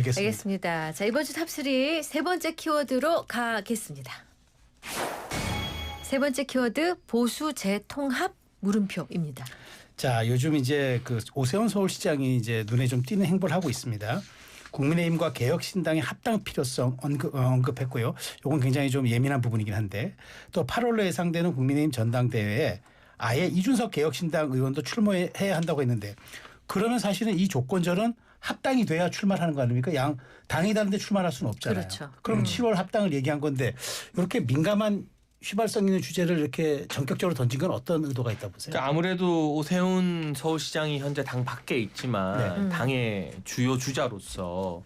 알겠습니다. 자, 이번 주 탑3 세 번째 키워드로 가겠습니다. 세 번째 키워드 보수 재통합 물음표입니다. 자, 요즘 이제 그 오세훈 서울시장이 이제 눈에 좀 띄는 행보를 하고 있습니다. 국민의힘과 개혁신당의 합당 필요성 언급했고요. 이건 굉장히 좀 예민한 부분이긴 한데 또 8월로 예상되는 국민의힘 전당대회에 아예 이준석 개혁신당 의원도 출마해야 한다고 했는데 그러면 사실은 이 조건절은 합당이 돼야 출마를 하는 거 아닙니까? 양 당이 다른데 출마할 수는 없잖아요. 그렇죠. 그럼 7월 합당을 얘기한 건데 이렇게 민감한 휘발성 있는 주제를 이렇게 전격적으로 던진 건 어떤 의도가 있다 보세요? 그러니까 아무래도 오세훈 서울시장이 현재 당 밖에 있지만 당의 주요 주자로서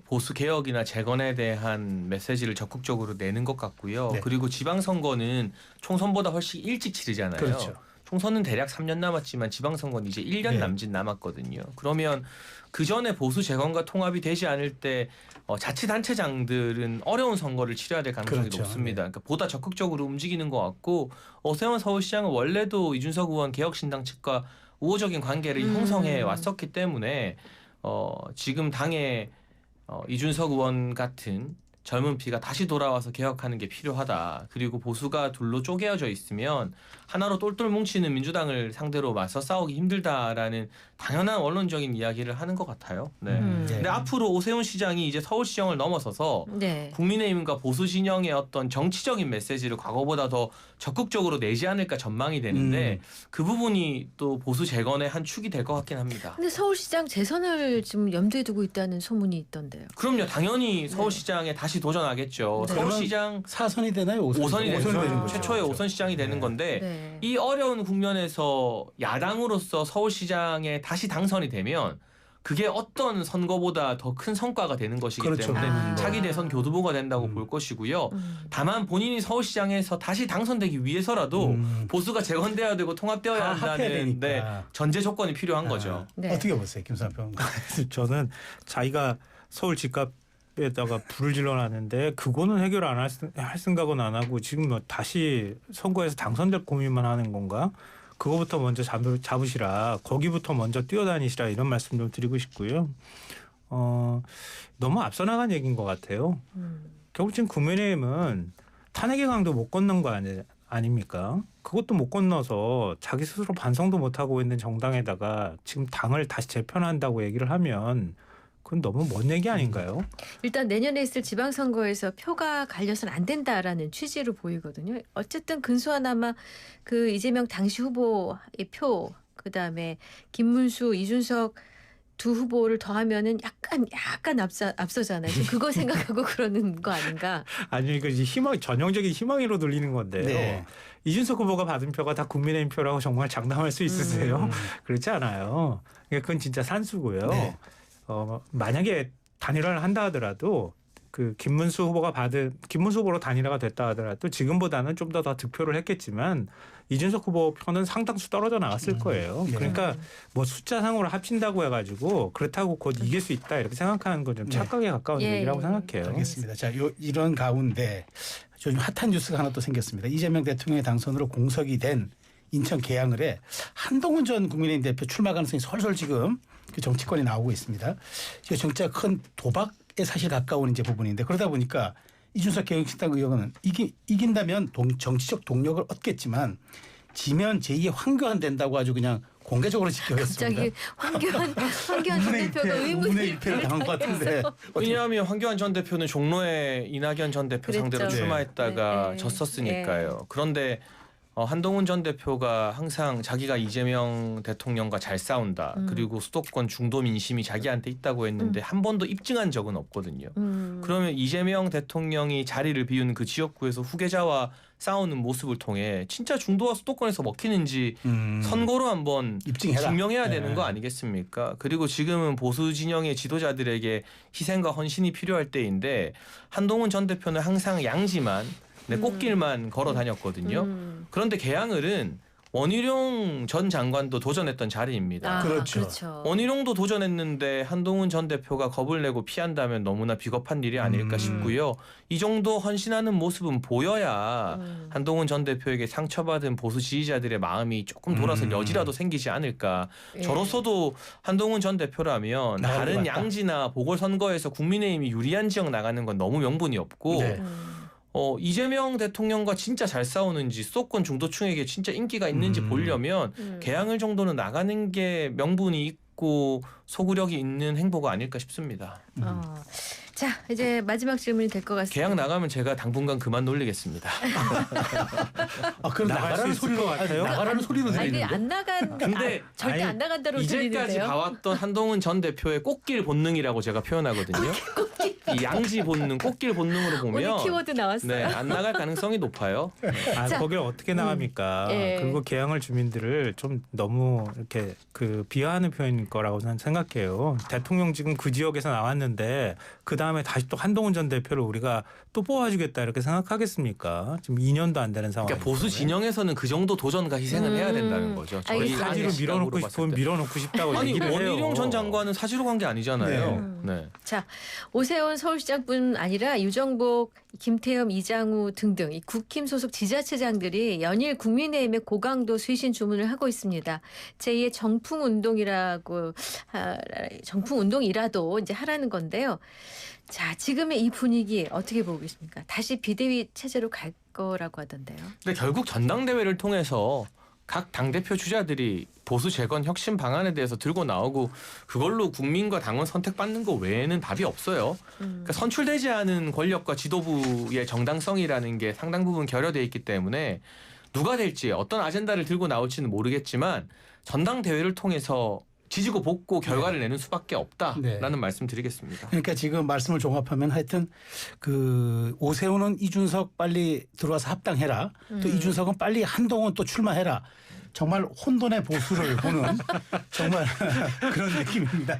보수 개혁이나 재건에 대한 메시지를 적극적으로 내는 것 같고요. 네. 그리고 지방선거는 총선보다 훨씬 일찍 치르잖아요. 그렇죠. 총선은 대략 3년 남았지만 지방선거는 이제 1년 네. 남짓 남았거든요. 그러면 그 전에 보수 재건과 통합이 되지 않을 때 자치단체장들은 어려운 선거를 치러야 될 가능성이 그렇죠. 높습니다. 그러니까 보다 적극적으로 움직이는 것 같고 오세훈 서울시장은 원래도 이준석 의원 개혁신당 측과 우호적인 관계를 형성해 왔었기 때문에 지금 당에 이준석 의원 같은 젊은 피가 다시 돌아와서 개혁하는 게 필요하다. 그리고 보수가 둘로 쪼개어져 있으면 하나로 똘똘 뭉치는 민주당을 상대로 맞서 싸우기 힘들다라는 당연한 원론적인 이야기를 하는 것 같아요. 네. 근데 앞으로 오세훈 시장이 이제 서울시정을 넘어서서 국민의힘과 보수 진영의 어떤 정치적인 메시지를 과거보다 더 적극적으로 내지 않을까 전망이 되는데 그 부분이 또 보수 재건의 한 축이 될 것 같긴 합니다. 근데 서울시장 재선을 지금 염두에 두고 있다는 소문이 있던데요. 그럼요. 당연히 서울시장에 다시 도전하겠죠. 네. 서울시장 4선이 되나요? 5선이 되는 거죠. 최초의 5선 시장이 되는 건데 네. 이 어려운 국면에서 야당으로서 서울시장에 다시 당선이 되면 그게 어떤 선거보다 더 큰 성과가 되는 것이기 그렇죠. 때문에 차기 대선 교두보가 된다고 볼 것이고요. 다만 본인이 서울시장에서 다시 당선되기 위해서라도 보수가 재건돼야 되고 통합되어야 한다는 전제 조건이 필요한 거죠. 네. 어떻게 보세요, 김수환 평론가? 저는 자기가 서울 집값에다가 불을 질러놨는데 그거는 해결 안 할 생각은 안 하고 지금 뭐 다시 선거에서 당선될 고민만 하는 건가? 그거부터 먼저 잡으시라. 거기부터 먼저 뛰어다니시라 이런 말씀 좀 드리고 싶고요. 너무 앞서 나간 얘기인 것 같아요. 결국 지금 국민의힘은 탄핵의 강도 못 건넌 거 아닙니까? 그것도 못 건너서 자기 스스로 반성도 못하고 있는 정당에다가 지금 당을 다시 재편한다고 얘기를 하면 그건 너무 먼 얘기 아닌가요? 일단 내년에 있을 지방선거에서 표가 갈려서는 안 된다라는 취지로 보이거든요. 어쨌든 근소하나마 그 이재명 당시 후보의 표, 그다음에 김문수, 이준석 두 후보를 더하면은 약간 앞서잖아요. 지금 그거 생각하고 그러는 거 아닌가? 아니 이거 전형적인 희망으로 돌리는 건데요. 네. 이준석 후보가 받은 표가 다 국민의힘 표라고 정말 장담할 수 있으세요? 그렇지 않아요. 그건 진짜 산수고요. 네. 만약에 단일화를 한다 하더라도 그 김문수 후보로 단일화가 됐다 하더라도 지금보다는 좀 더 득표를 했겠지만 이준석 후보 표는 상당수 떨어져 나갔을 거예요. 그러니까 뭐 숫자상으로 합친다고 해가지고 그렇다고 곧 이길 수 있다 이렇게 생각하는 건 좀 착각에 가까운 얘기라고 생각해요. 알겠습니다. 자, 이런 가운데 요즘 핫한 뉴스가 하나 또 생겼습니다. 이재명 대통령의 당선으로 공석이 된 인천 계양을에 한동훈 전 국민의힘 대표 출마 가능성이 솔솔 지금 그 정치권이 나오고 있습니다. 이게 진짜 큰 도박에 사실 가까운 이제 부분인데 그러다 보니까 이준석 개혁신당 의원은 이긴다면 정치적 동력을 얻겠지만 지면 제2의 황교안 된다고 아주 그냥 공개적으로 지켜냈습니다. 갑자기 황교안 전 대표가 의문의 입회를 당한 것 같은데. 왜냐하면 황교안 전 대표는 종로에 이낙연 전 대표 그랬죠. 상대로 출마했다가 졌었으니까요. 그런데 한동훈 전 대표가 항상 자기가 이재명 대통령과 잘 싸운다. 그리고 수도권 중도 민심이 자기한테 있다고 했는데 한 번도 입증한 적은 없거든요. 그러면 이재명 대통령이 자리를 비운 그 지역구에서 후계자와 싸우는 모습을 통해 진짜 중도와 수도권에서 먹히는지 선거로 한번 증명해야 되는 거 아니겠습니까? 그리고 지금은 보수 진영의 지도자들에게 희생과 헌신이 필요할 때인데 한동훈 전 대표는 항상 양지만 꽃길만 걸어 다녔거든요. 그런데 계양을은 원희룡 전 장관도 도전했던 자리입니다. 그렇죠. 원희룡도 도전했는데 한동훈 전 대표가 겁을 내고 피한다면 너무나 비겁한 일이 아닐까 싶고요. 이 정도 헌신하는 모습은 보여야 한동훈 전 대표에게 상처받은 보수 지지자들의 마음이 조금 돌아설 여지라도 생기지 않을까. 예. 저로서도 한동훈 전 대표라면 나올 것 다른 같다. 양지나 보궐선거에서 국민의힘이 유리한 지역 나가는 건 너무 명분이 없고 네. 이재명 대통령과 진짜 잘 싸우는지 수도권 중도층에게 진짜 인기가 있는지 보려면 개항을 정도는 나가는 게 명분이 있고 소구력이 있는 행보가 아닐까 싶습니다. 자, 이제 마지막 질문이 될 것 같습니다. 개항 나가면 제가 당분간 그만 놀리겠습니다. 그럼 나갈 수 나가라는 있을 소리로 것 같아요. 나가라는 소리로 아니 들리는데. 안 나간 근데 절대 아니, 안 나간다로 이제까지 들리는데요. 봐왔던 한동훈 전 대표의 꽃길 본능이라고 제가 표현하거든요. 이 양지 본능, 꽃길 본능으로 오늘 보면 키워드 나왔어요. 네, 안 나갈 가능성이 높아요. 자, 거기를 어떻게 나갑니까? 예. 그리고 개항을 주민들을 좀 너무 이렇게 비하하는 표현일 거라고 저는 생각해요. 대통령 지금 그 지역에서 나왔는데 그 다음에 다시 또 한동훈 전 대표를 우리가 또 뽑아주겠다 이렇게 생각하겠습니까? 지금 2년도 안 되는 상황. 그러니까 보수 진영에서는 그 정도 도전과 희생을 해야 된다는 거죠. 저희 알겠습니다. 사지로 안의 밀어놓고 시각으로 봤을 싶으면 때. 밀어놓고 싶다고 아니 얘기를 해요. 원희룡 전 장관은 사지로 간 게 아니잖아요. 네. 자, 오세훈 서울시장뿐 아니라 유정복, 김태흠, 이장우 등등 이 국힘 소속 지자체장들이 연일 국민의힘의 고강도 수신 주문을 하고 있습니다. 제2의 정풍 운동이라도 이제 하라는 건데요. 자, 지금의 이 분위기 어떻게 보고 계십니까? 다시 비대위 체제로 갈 거라고 하던데요. 근데 결국 전당대회를 통해서 각 당대표 주자들이 보수 재건 혁신 방안에 대해서 들고 나오고 그걸로 국민과 당원 선택받는 거 외에는 답이 없어요. 그러니까 선출되지 않은 권력과 지도부의 정당성이라는 게 상당 부분 결여돼 있기 때문에 누가 될지 어떤 아젠다를 들고 나올지는 모르겠지만 전당대회를 통해서 지지고 볶고 결과를 내는 수밖에 없다라는 말씀 드리겠습니다. 그러니까 지금 말씀을 종합하면 하여튼 그 오세훈은 이준석 빨리 들어와서 합당해라. 또 이준석은 빨리 한동훈 또 출마해라. 정말 혼돈의 보수를 보는 정말 그런 느낌입니다.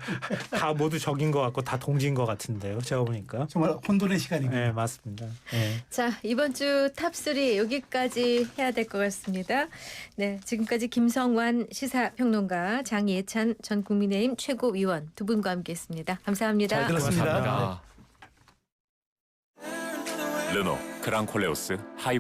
다 모두 적인 것 같고 다 동지인 것 같은데요. 제가 보니까. 정말 혼돈의 시간입니다. 네, 맞습니다. 네. 자, 이번 주 탑3 여기까지 해야 될 것 같습니다. 네, 지금까지 김성완 시사평론가, 장예찬 전 국민의힘 최고위원 두 분과 함께했습니다. 감사합니다. 잘 들었습니다. 감사합니다. 르노 그랑콜레오스 하이